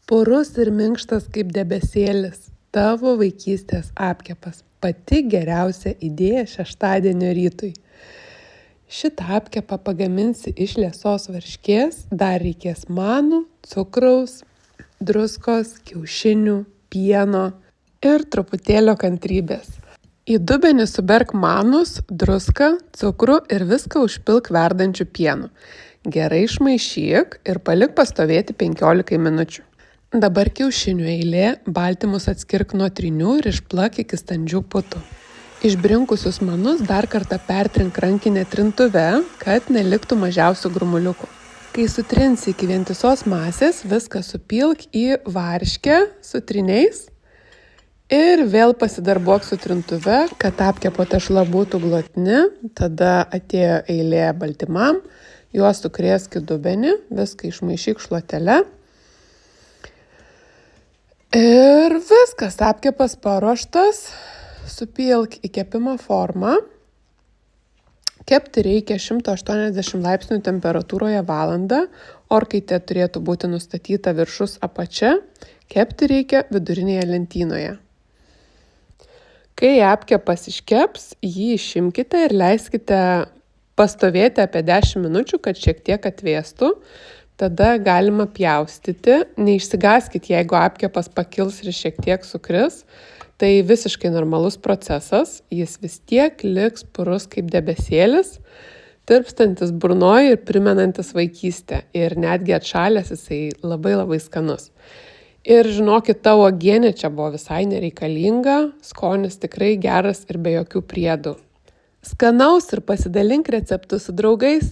Purus ir minkštas kaip debesėlis, tavo vaikystės apkepas, pati geriausia idėja šeštadienio rytui. Šitą apkepą pagaminsi iš liesos varškės, dar reikės manų, cukraus, druskos, kiaušinių, pieno ir truputėlio kantrybės. Į dubenį suberk manus, druską, cukrų ir viską užpilk verdančiu pienu. Gerai išmaišyk ir palik pastovėti 15 minučių. Dabar kiaušinių eilė, baltymus atskirk nuo trynių ir išplak iki standžių putų. Išbrinkusius manus dar kartą pertrink rankinę trintuve, kad neliktų mažiausių grumuliukų. Kai sutrinsi iki vientisos masės, viską supilk į varškę su tryniais ir vėl pasidarbuok su trintuve, kad apkepo tešla būtų glotni. Tada atėjo eilė baltymam, juos sukrėsk į dubenį, viską išmaišyk šluotele. Ir viskas, apkepas paruoštas, supilk į kepimo formą. Kepti reikia 180 laipsnių temperatūroje valandą, orkaitė turėtų būti nustatyta viršus apačia, kepti reikia vidurinėje lentynoje. Kai apkepas iškeps, jį išimkite ir leiskite pastovėti apie 10 minučių, kad šiek tiek atvėstų. Tada galima pjaustyti, neišsigąskit, jeigu apkepas pakils ir šiek tiek sukris. Tai visiškai normalus procesas, jis vis tiek liks purus kaip debesėlis, tirpstantis burnoj ir primenantis vaikystę. Ir netgi atšalęs jisai labai skanus. Ir žinokit, ta uogienė čia buvo visai nereikalinga, skonis tikrai geras ir be jokių priedų. Skanaus ir pasidalink receptu su draugais.